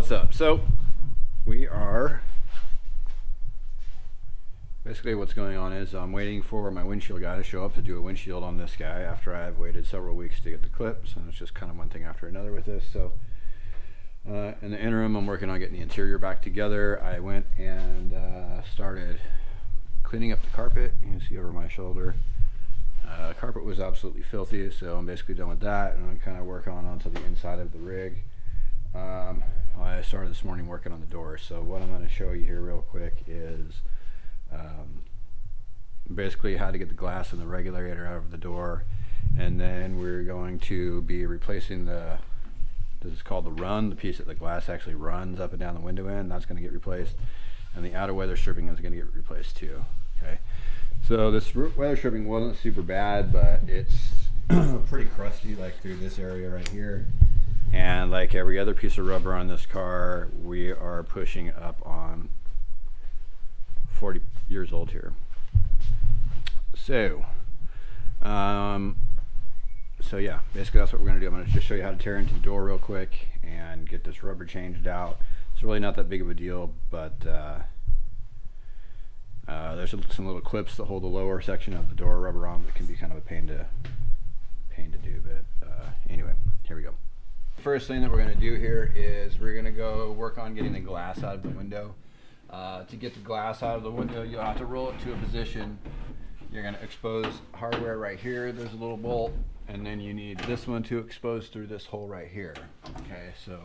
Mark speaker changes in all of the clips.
Speaker 1: What's up? So we are basically, what's going on is I'm waiting for my windshield guy to show up to do a windshield on this guy after I've waited several weeks to get the clips, and it's just kind of one thing after another with this. So in the interim, I'm working on getting the interior back together. I went and started cleaning up the carpet. You can see over my shoulder. Carpet was absolutely filthy, so I'm basically done with that, and I'm kind of working on onto the inside of the rig. I started this morning working on the door, so what I'm going to show you here real quick is basically how to get the glass and the regulator out of the door, and then we're going to be replacing this is called the run, the piece that the glass actually runs up and down the window in. That's going to get replaced, and the outer weather stripping is going to get replaced too. Okay, so this weather stripping wasn't super bad, but it's pretty crusty, like through this area right here. And like every other piece of rubber on this car, we are pushing up on 40 years old here. So yeah, basically that's what we're going to do. I'm going to just show you how to tear into the door real quick and get this rubber changed out. It's really not that big of a deal, but there's some little clips that hold the lower section of the door rubber on that can be kind of a pain to do. But anyway, here we go. First thing that we're going to do here is we're going to go work on getting the glass out of the window. To get the glass out of the window, you'll have to roll it to a position. You're going to expose hardware right here. There's a little bolt, and then you need this one to expose through this hole right here. Okay, so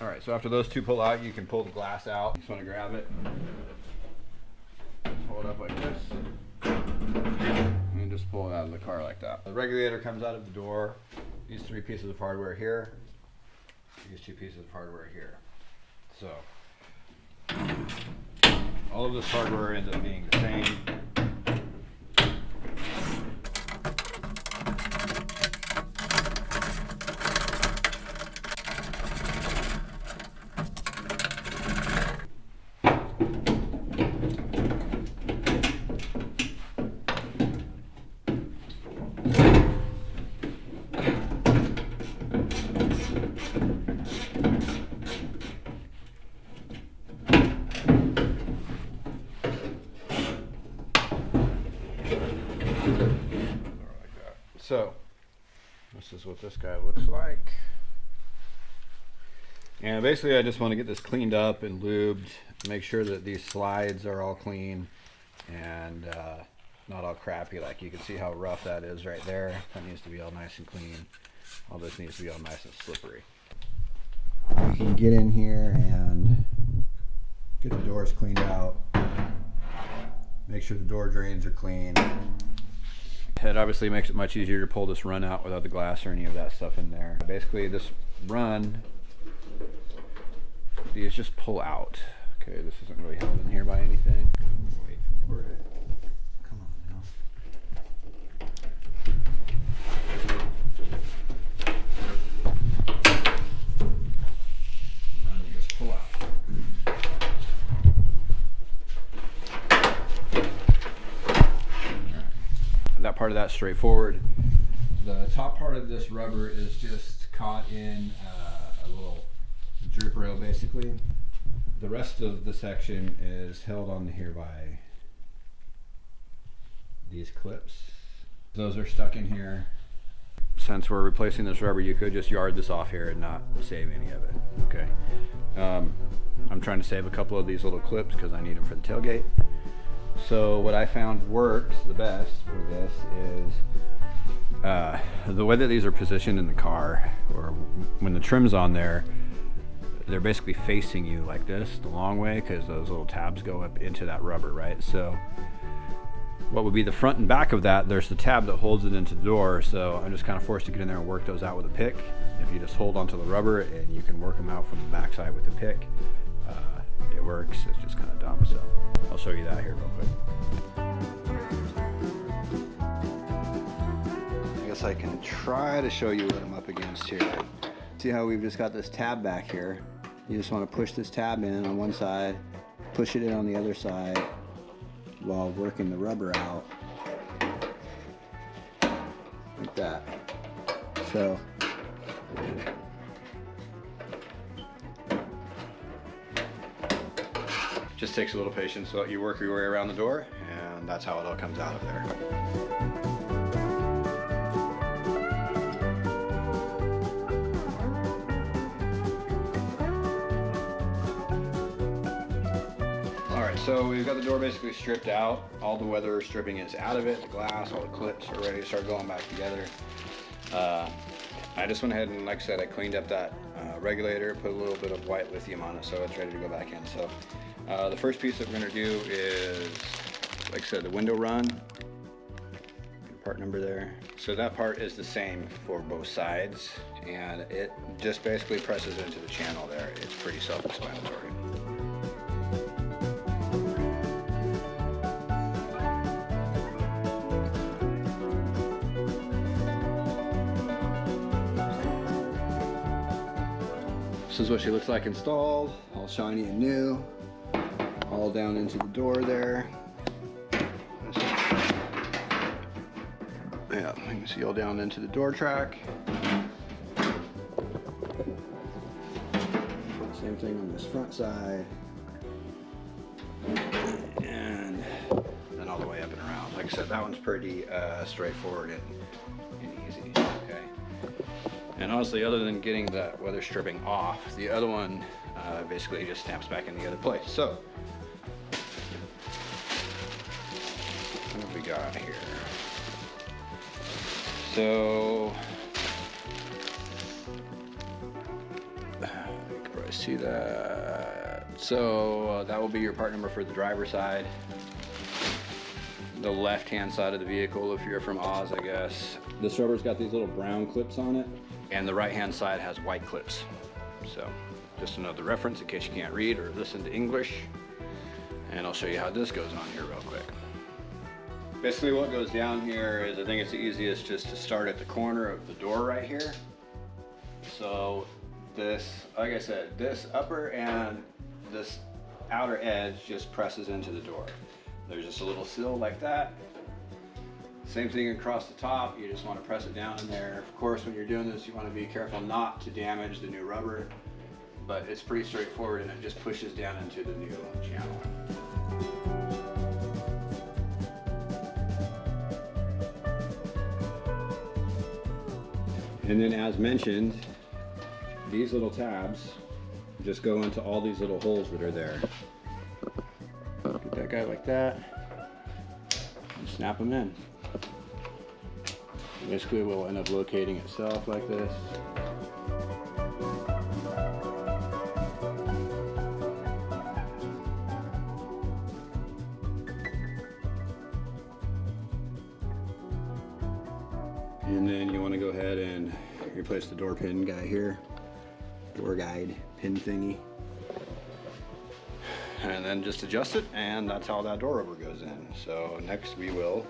Speaker 1: all right, so after those two pull out, you can pull the glass out. You just want to grab it, pull it up like this, and just pull it out of the car like that. The regulator comes out of the door. These three pieces of hardware here, these two pieces of hardware here. So all of this hardware ends up being the same. So this is what this guy looks like, and basically I just want to get this cleaned up and lubed, make sure that these slides are all clean and not all crappy. Like you can see how rough that is right there. That needs to be all nice and clean. All this needs to be all nice and slippery. You can get in here and get the doors cleaned out, make sure the door drains are clean. It obviously makes it much easier to pull this run out without the glass or any of that stuff in there. Basically this run, these just pull out. Okay, this isn't really held in here by anything. Wait for it. Come on now. Run just pull out. That part of that's straightforward. The top part of this rubber is just caught in a little drip rail basically. The rest of the section is held on here by these clips. Those are stuck in here. Since we're replacing this rubber, you could just yard this off here and not save any of it. Okay. I'm trying to save a couple of these little clips because I need them for the tailgate. So what I found works the best for this is the way that these are positioned in the car, or when the trim's on there, they're basically facing you like this the long way because those little tabs go up into that rubber, right? So what would be the front and back of that, there's the tab that holds it into the door, so I'm just kind of forced to get in there and work those out with a pick. If you just hold onto the rubber, and you can work them out from the back side with a pick. works. It's just kind of dumb, so I'll show you that here real quick. I guess I can try to show you what I'm up against here. See how we've just got this tab back here? You just want to push this tab in on one side, push it in on the other side while working the rubber out. Like that. So just takes a little patience, so you work your way around the door, and that's how it all comes out of there. Alright, so we've got the door basically stripped out. All the weather stripping is out of it, the glass, all the clips are ready to start going back together. I just went ahead and, like I said, I cleaned up that regulator, put a little bit of white lithium on it so it's ready to go back in. So the first piece that we're going to do is, like I said, the window run. Part number there. So that part is the same for both sides, and it just basically presses into the channel there. It's pretty self-explanatory. This is what she looks like installed, all shiny and new, all down into the door there. Yeah, you can see all down into the door track. Same thing on this front side. And then all the way up and around. Like I said, that one's pretty straightforward and easy. Okay. And honestly, other than getting that weather stripping off, the other one basically just snaps back in the other place. So, what have we got here? So, you can probably see that. So that will be your part number for the driver's side. The left-hand side of the vehicle, if you're from Oz, I guess. This rubber's got these little brown clips on it, and the right-hand side has white clips. So, just another reference in case you can't read or listen to English. And I'll show you how this goes on here real quick. Basically what goes down here is, I think it's the easiest just to start at the corner of the door right here. So this, like I said, this upper and this outer edge just presses into the door. There's just a little sill like that. Same thing across the top, you just want to press it down in there. Of course, when you're doing this, you want to be careful not to damage the new rubber, but it's pretty straightforward and it just pushes down into the new channel. And then, as mentioned, these little tabs just go into all these little holes that are there. Get that guy like that and snap them in. Basically, it will end up locating itself like this. And then you want to go ahead and replace the door pin guy here, door guide pin thingy, and then just adjust it, and that's how that door rubber goes in. So next we will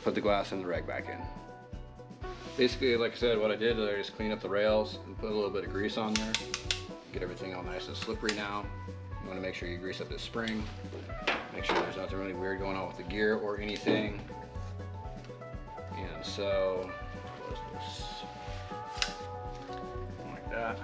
Speaker 1: put the glass and the reg back in. Basically, like I said, what I did is I just cleaned up the rails and put a little bit of grease on there. Get everything all nice and slippery now. You want to make sure you grease up this spring. Make sure there's nothing really weird going on with the gear or anything. And so, like that.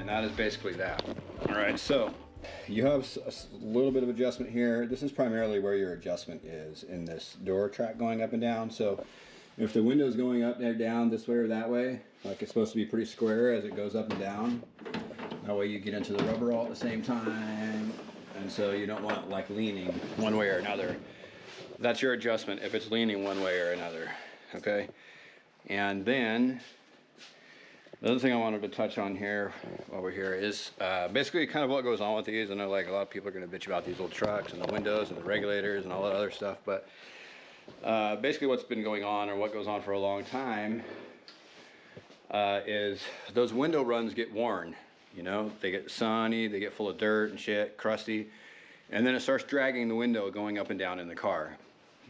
Speaker 1: That is basically that. All right, so you have a little bit of adjustment here. This is primarily where your adjustment is in this door track going up and down. So if the window is going up and down this way or that way, like it's supposed to be pretty square as it goes up and down, That way you get into the rubber all at the same time. And so you don't want it like leaning one way or another. That's your adjustment if it's leaning one way or another, okay? And then the other thing I wanted to touch on here while we're here is basically kind of what goes on with these. I know like a lot of people are going to bitch about these old trucks and the windows and the regulators and all that other stuff, but basically what's been going on, or what goes on for a long time, is those window runs get worn. You know, they get sunny, they get full of dirt and shit, crusty, and then it starts dragging the window going up and down in the car.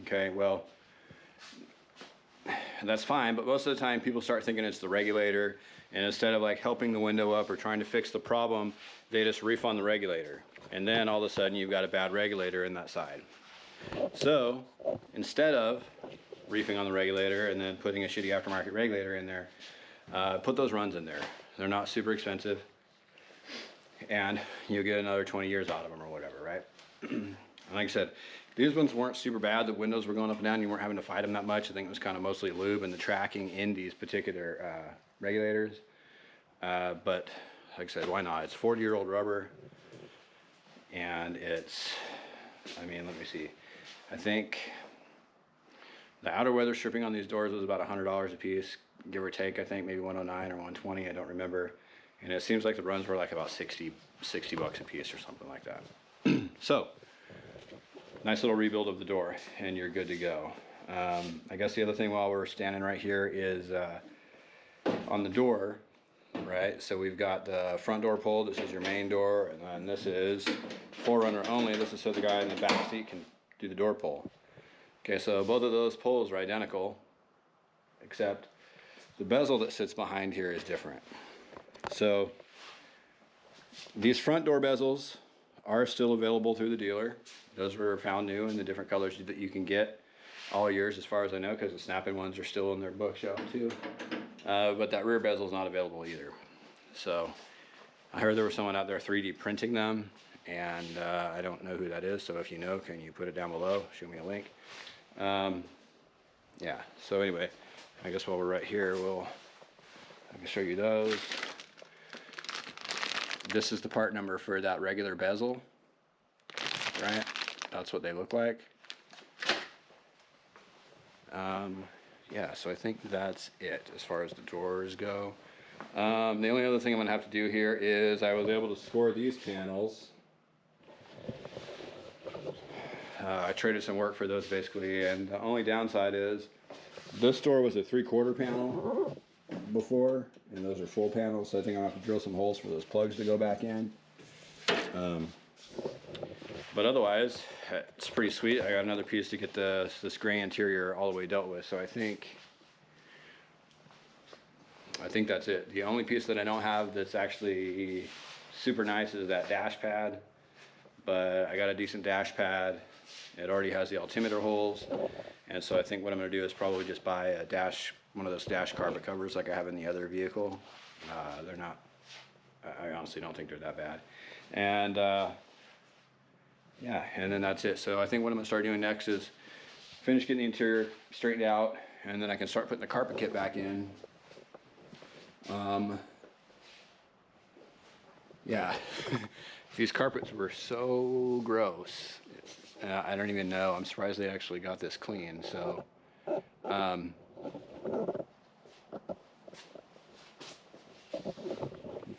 Speaker 1: Okay, well, that's fine, but most of the time people start thinking it's the regulator, and instead of like helping the window up or trying to fix the problem, they just reef on the regulator, and then all of a sudden you've got a bad regulator in that side. So instead of reefing on the regulator and then putting a shitty aftermarket regulator in there, put those runs in there. They're not super expensive, and you'll get another 20 years out of them or whatever, right? And like I said, these ones weren't super bad. The windows were going up and down. You weren't having to fight them that much. I think it was kind of mostly lube and the tracking in these particular regulators. But like I said, why not? It's 40-year-old rubber, and it's, I mean, let me see. I think the outer weather stripping on these doors was about $100 a piece, give or take. I think maybe 109 or 120, I don't remember. And it seems like the runs were like about 60 bucks a piece or something like that. So nice little rebuild of the door, and you're good to go. I guess the other thing while we're standing right here is on the door, right? So we've got the front door pull. This is your main door, and then this is 4Runner only. This is so the guy in the back seat can do the door pull. Okay, so both of those pulls are identical, except the bezel that sits behind here is different. So these front door bezels are still available through the dealer. Those were found new in the different colors that you can get all years, as far as I know, because the snap-in ones are still in their bookshelf too. But that rear bezel is not available either. So I heard there was someone out there 3D printing them, and I don't know who that is. So if you know, can you put it down below? Shoot me a link. Yeah. So anyway, I guess while we're right here, I can show you those. This is the part number for that regular bezel, right? That's what they look like. Yeah, so I think that's it as far as the drawers go. The only other thing I'm gonna have to do here is I was able to score these panels. I traded some work for those basically, and the only downside is this door was a 3/4 panel before, and those are full panels, so I think I'm gonna have to drill some holes for those plugs to go back in. But otherwise, it's pretty sweet. I got another piece to get this gray interior all the way dealt with, so I think that's it. The only piece that I don't have that's actually super nice is that dash pad, but I got a decent dash pad. It already has the altimeter holes, and so I think what I'm going to do is probably just buy one of those dash carpet covers like I have in the other vehicle. They're not, I honestly don't think they're that bad. And yeah, and then that's it. So I think what I'm going to start doing next is finish getting the interior straightened out, and then I can start putting the carpet kit back in. Yeah, these carpets were so gross. I don't even know. I'm surprised they actually got this clean. So, you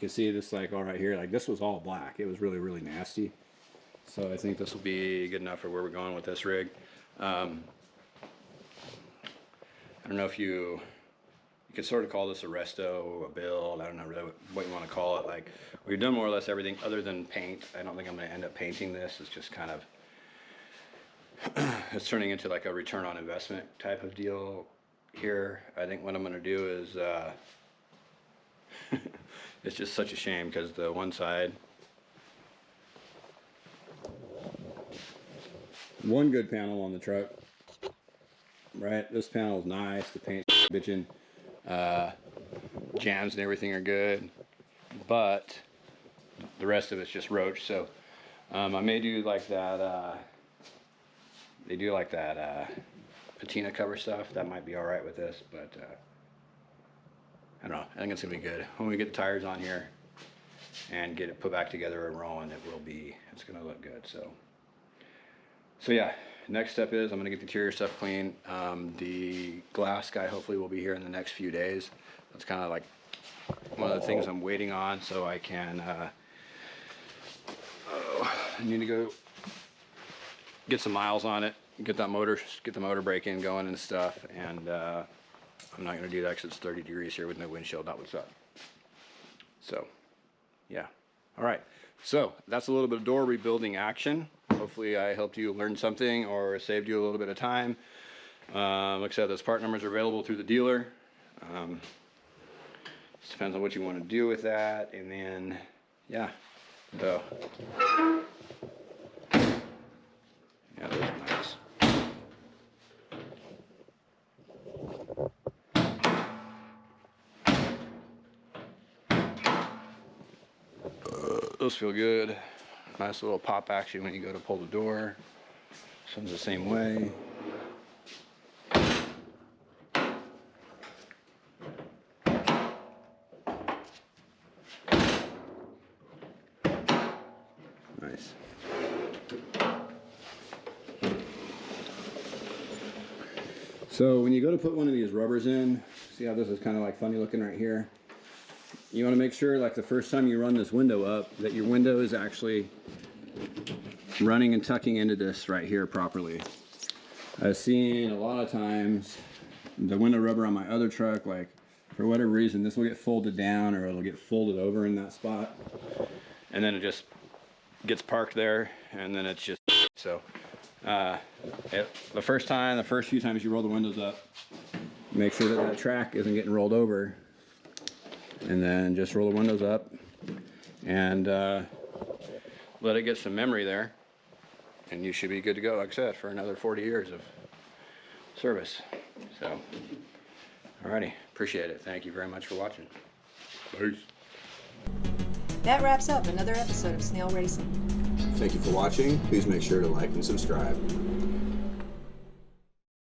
Speaker 1: can see this like all right here. Like this was all black. It was really, really nasty. So I think this will be good enough for where we're going with this rig. I don't know if you could sort of call this a resto, a build. I don't know really what you want to call it. Like we've done more or less everything other than paint. I don't think I'm going to end up painting this. It's just kind of it's turning into like a return on investment type of deal here. I think what I'm going to do is it's just such a shame because the one side, one good panel on the truck, right? This panel is nice. The paint's bitching. Jams and everything are good, but the rest of it's just roach. So I may do like that. They do like that patina cover stuff. That might be all right with this, but I don't know. I think it's gonna be good when we get the tires on here. and get it put back together and rolling, it's gonna look good. So yeah, next step is I'm gonna get the interior stuff clean. The glass guy hopefully will be here in the next few days. That's kind of like one of the things I'm waiting on, so I can I need to go get some miles on it, get the motor braking going and stuff, and I'm not gonna do that because it's 30 degrees here with no windshield, not what's up. So yeah, all right, so that's a little bit of door rebuilding action. Hopefully I helped you learn something or saved you a little bit of time. Like I said, those part numbers are available through the dealer. Just depends on what you want to do with that, and then yeah, so yeah, those are nice. Those feel good. Nice little pop action when you go to pull the door. This one's the same way. Nice. So when you go to put one of these rubbers in, see how this is kind of like funny looking right here? You want to make sure, like the first time you run this window up, that your window is actually running and tucking into this right here properly. I've seen a lot of times the window rubber on my other truck, like for whatever reason, this will get folded down or it'll get folded over in that spot, and then it just gets parked there, and then it's just so. The first few times you roll the windows up, make sure that that track isn't getting rolled over, and then just roll the windows up and let it get some memory there, and you should be good to go, like I said, for another 40 years of service. So, alrighty, appreciate it. Thank you very much for watching. Peace.
Speaker 2: That wraps up another episode of Snale Racing.
Speaker 3: Thank you for watching. Please make sure to like and subscribe.